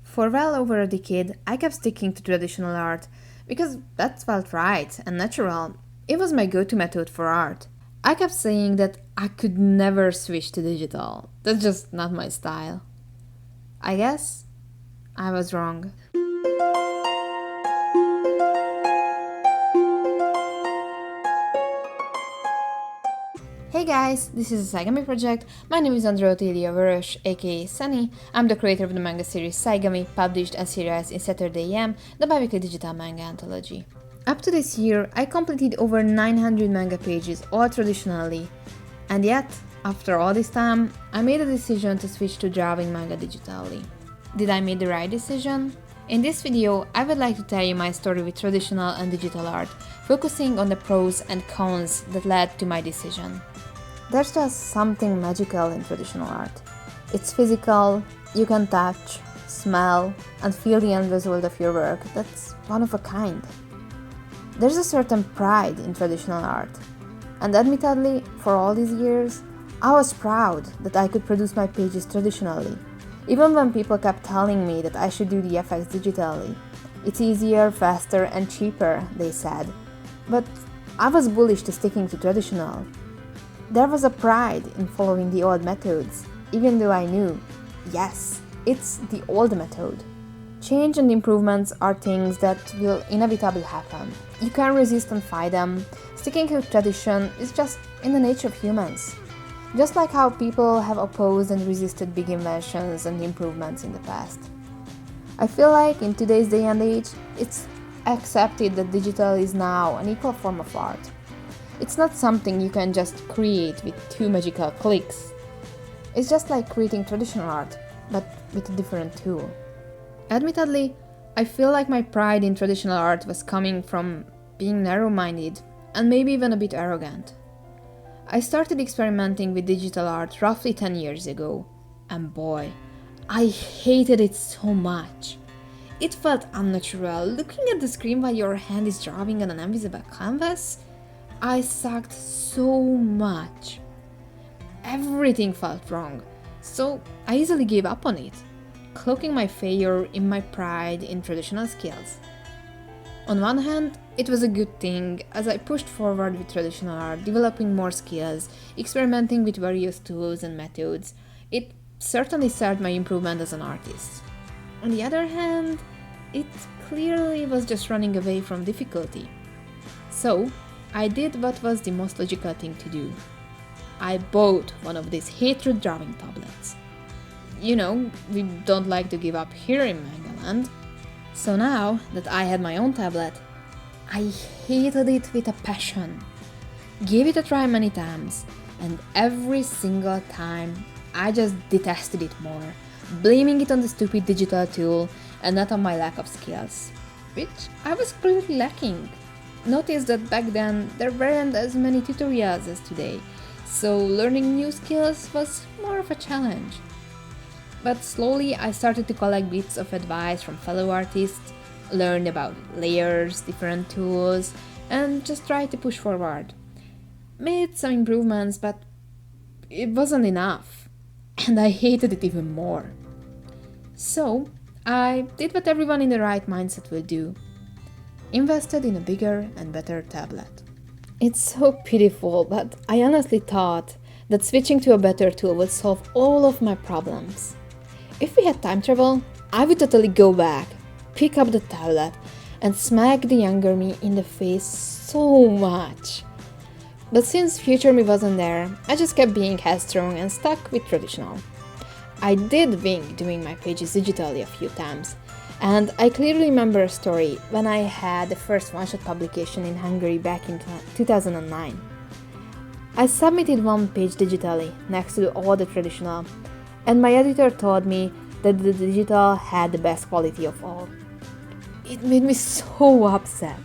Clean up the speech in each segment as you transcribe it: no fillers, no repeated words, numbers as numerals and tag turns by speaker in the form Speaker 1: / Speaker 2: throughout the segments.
Speaker 1: For well over a decade, I kept sticking to traditional art because that felt right and natural. It was my go to method for art. I kept saying that I could never switch to digital. That's just not my style. I guess I was wrong. Hey guys, this is the Saigamiproject. My name is Andrea Otilia Vörös, aka Sunny. I'm the creator of the manga series Saigami, published and serialized in Saturday AM, the biweekly digital manga anthology. Up to this year, I completed over 900 manga pages, all traditionally. And yet, after all this time, I made a decision to switch to drawing manga digitally. Did I make the right decision? In this video, I would like to tell you my story with traditional and digital art, focusing on the pros and cons that led to my decision. There's just something magical in traditional art. It's physical, you can touch, smell, and feel the end result of your work. That's one of a kind. There's a certain pride in traditional art. And admittedly, for all these years, I was proud that I could produce my pages traditionally, even when people kept telling me that I should do the effects digitally. It's easier, faster, and cheaper, they said. But I was bullish to sticking to traditional. There was a pride in following the old methods, even though I knew, yes, it's the old method. Change and improvements are things that will inevitably happen. You can't resist and fight them. Sticking to tradition is just in the nature of humans. Just like how people have opposed and resisted big inventions and improvements in the past. I feel like in today's day and age, it's accepted that digital is now an equal form of art. It's not something you can just create with two magical clicks. It's just like creating traditional art, but with a different tool. Admittedly, I feel like my pride in traditional art was coming from being narrow-minded and maybe even a bit arrogant. I started experimenting with digital art roughly 10 years ago, and boy, I hated it so much. It felt unnatural. Looking at the screen while your hand is drawing on an invisible canvas, I sucked so much. Everything felt wrong, so I easily gave up on it, cloaking my failure in my pride in traditional skills. On one hand, it was a good thing as I pushed forward with traditional art, developing more skills, experimenting with various tools and methods. It certainly served my improvement as an artist. On the other hand, it clearly was just running away from difficulty. So, I did what was the most logical thing to do. I bought one of these hatred drawing tablets. You know, we don't like to give up here in Mangaland. So now that I had my own tablet, I hated it with a passion. Gave it a try many times, and every single time I just detested it more, blaming it on the stupid digital tool and not on my lack of skills, which I was clearly lacking. Noticed that back then there weren't as many tutorials as today, so learning new skills was more of a challenge. But slowly I started to collect bits of advice from fellow artists, learned about layers, different tools, and just tried to push forward. Made some improvements, but it wasn't enough, and I hated it even more. So I did what everyone in the right mindset will do. Invested in a bigger and better tablet. It's so pitiful, but I honestly thought that switching to a better tool would solve all of my problems. If we had time travel, I would totally go back, pick up the tablet, and smack the younger me in the face so much. But since future me wasn't there, I just kept being headstrong and stuck with traditional. I did wing doing my pages digitally a few times, and I clearly remember a story when I had the first one-shot publication in Hungary back in 2009. I submitted one page digitally next to all the traditional, and my editor told me that the digital had the best quality of all. It made me so upset.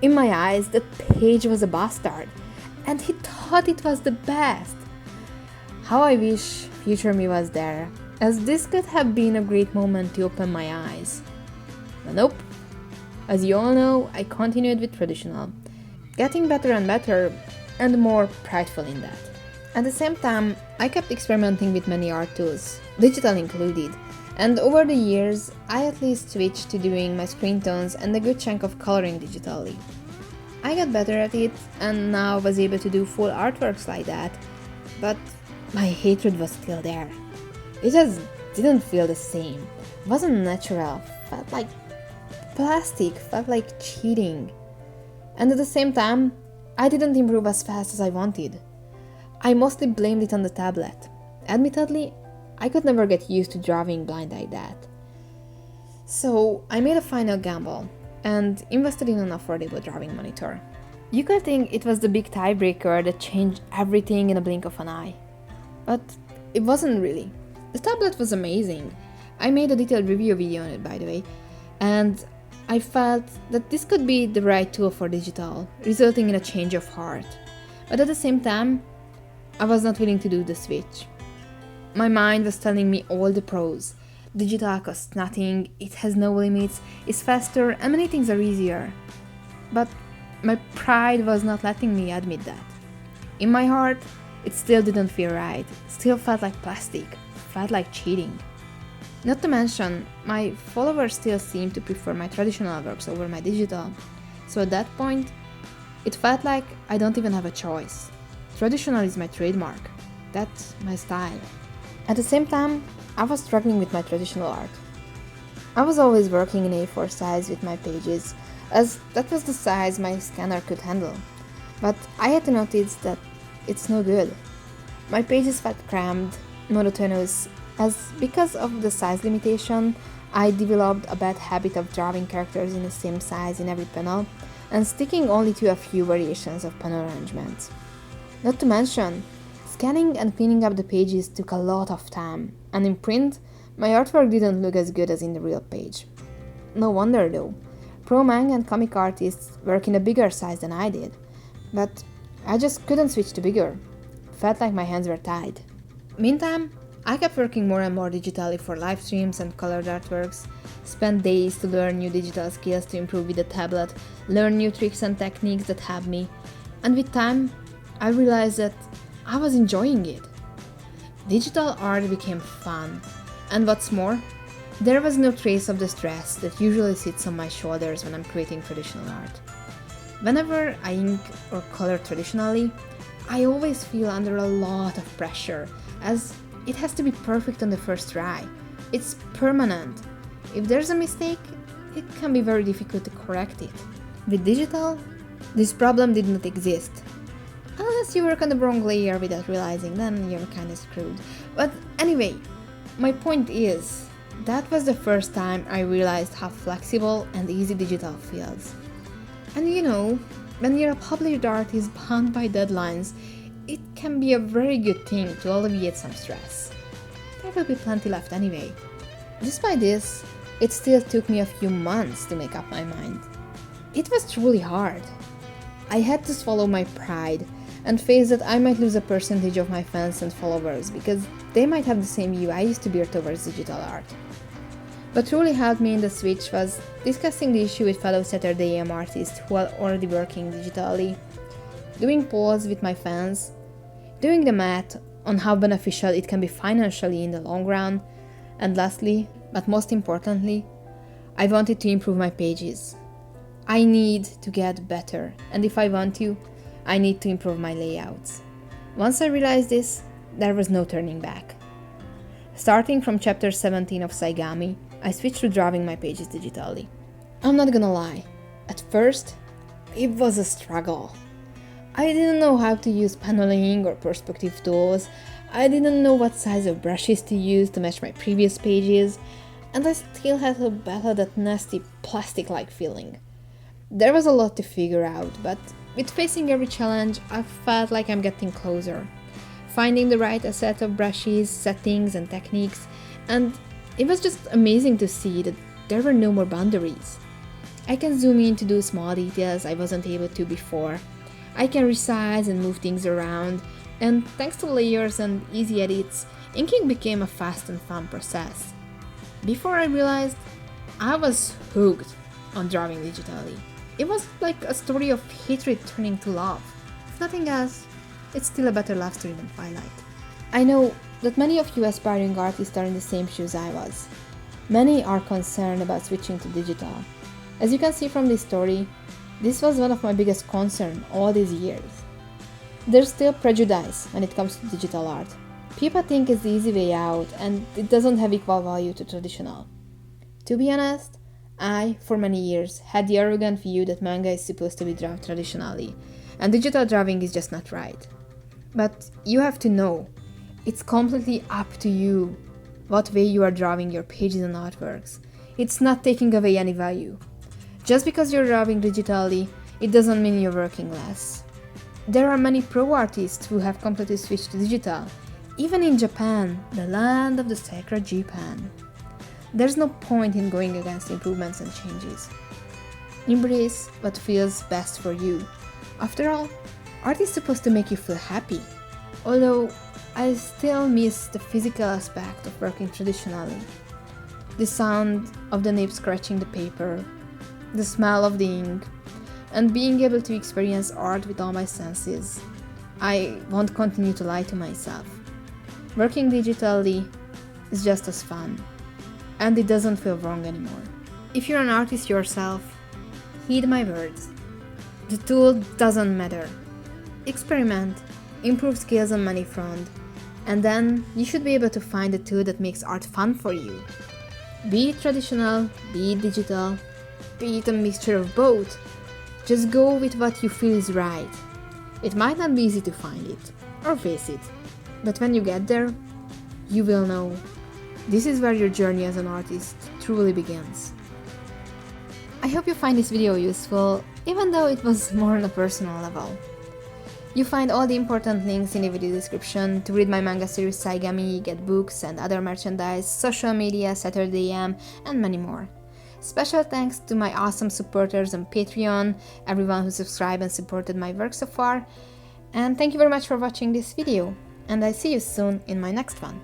Speaker 1: In my eyes, that page was a bastard, and he thought it was the best. How I wish future me was there, as this could have been a great moment to open my eyes. But nope. As you all know, I continued with traditional, getting better and better, and more prideful in that. At the same time, I kept experimenting with many art tools, digital included, And over the years, I at least switched to doing my screen tones and a good chunk of coloring digitally. I got better at it and now was able to do full artworks like that, but my hatred was still there. It just didn't feel the same, wasn't natural, felt like plastic, felt like cheating. And at the same time, I didn't improve as fast as I wanted. I mostly blamed it on the tablet. Admittedly, I could never get used to drawing blind like that. So I made a final gamble and invested in an affordable drawing monitor. You could think it was the big tiebreaker that changed everything in a blink of an eye. But it wasn't really. The tablet was amazing. I made a detailed review video on it, by the way, and I felt that this could be the right tool for digital, resulting in a change of heart. But at the same time, I was not willing to do the switch. My mind was telling me all the pros. Digital costs nothing, it has no limits, is faster, and many things are easier. But my pride was not letting me admit that. In my heart, it still didn't feel right, still felt like plastic, felt like cheating. Not to mention, my followers still seemed to prefer my traditional works over my digital, so at that point, it felt like I don't even have a choice. Traditional is my trademark, that's my style. At the same time, I was struggling with my traditional art. I was always working in A4 size with my pages, as that was the size my scanner could handle. But I had to notice that it's no good. My pages felt cramped, monotonous, as because of the size limitation, I developed a bad habit of drawing characters in the same size in every panel and sticking only to a few variations of panel arrangements. Not to mention, scanning and cleaning up the pages took a lot of time, and in print, my artwork didn't look as good as in the real page. No wonder though. Pro manga and comic artists work in a bigger size than I did, but I just couldn't switch to bigger. Felt like my hands were tied. Meantime, I kept working more and more digitally for live streams and colored artworks, spent days to learn new digital skills to improve with the tablet, learn new tricks and techniques that helped me, and with time, I realized that I was enjoying it. Digital art became fun, and what's more, there was no trace of the stress that usually sits on my shoulders when I'm creating traditional art. Whenever I ink or color traditionally, I always feel under a lot of pressure, as it has to be perfect on the first try. It's permanent. If there's a mistake, it can be very difficult to correct it. With digital, this problem did not exist. Unless you work on the wrong layer without realizing, then you're kinda screwed. But anyway, my point is, that was the first time I realized how flexible and easy digital feels. And you know, when you're a published artist bound by deadlines, it can be a very good thing to alleviate some stress. There will be plenty left anyway. Despite this, it still took me a few months to make up my mind. It was truly hard. I had to swallow my pride and face that I might lose a percentage of my fans and followers because they might have the same view I used to bear towards digital art. What truly helped me in the switch was discussing the issue with fellow Saturday AM artists who are already working digitally, doing polls with my fans, doing the math on how beneficial it can be financially in the long run, and lastly, but most importantly, I wanted to improve my pages. I need to get better, and if I want to, I need to improve my layouts. Once I realized this, there was no turning back. Starting from chapter 17 of Saigami, I switched to drawing my pages digitally. I'm not gonna lie, at first, it was a struggle. I didn't know how to use paneling or perspective tools, I didn't know what size of brushes to use to match my previous pages, and I still had to battle that nasty plastic-like feeling. There was a lot to figure out, but with facing every challenge, I felt like I'm getting closer. Finding the right set of brushes, settings, and techniques, and it was just amazing to see that there were no more boundaries. I can zoom in to do small details I wasn't able to before. I can resize and move things around, and thanks to layers and easy edits, inking became a fast and fun process. Before I realized, I was hooked on drawing digitally. It was like a story of hatred turning to love. If nothing else, it's still a better love story than Twilight. I know that many of you aspiring artists are in the same shoes I was. Many are concerned about switching to digital. As you can see from this story, this was one of my biggest concerns all these years. There's still prejudice when it comes to digital art. People think it's the easy way out and it doesn't have equal value to traditional. To be honest, I, for many years, had the arrogant view that manga is supposed to be drawn traditionally, and digital drawing is just not right. But you have to know, it's completely up to you what way you are drawing your pages and artworks. It's not taking away any value. Just because you're drawing digitally, it doesn't mean you're working less. There are many pro artists who have completely switched to digital, even in Japan, the land of the sacred Japan. There's no point in going against improvements and changes. Embrace what feels best for you. After all, art is supposed to make you feel happy. Although, I still miss the physical aspect of working traditionally. The sound of the nib scratching the paper, the smell of the ink, and being able to experience art with all my senses. I won't continue to lie to myself. Working digitally is just as fun, and it doesn't feel wrong anymore. If you're an artist yourself, heed my words. The tool doesn't matter. Experiment, improve skills on many fronts, and then you should be able to find a tool that makes art fun for you. Be it traditional, be it digital, be it a mixture of both. Just go with what you feel is right. It might not be easy to find it, or face it, but when you get there, you will know. This is where your journey as an artist truly begins. I hope you find this video useful, even though it was more on a personal level. You find all the important links in the video description to read my manga series Saigami, get books and other merchandise, social media, Saturday AM, and many more. Special thanks to my awesome supporters on Patreon, everyone who subscribed and supported my work so far, and thank you very much for watching this video, and I'll see you soon in my next one.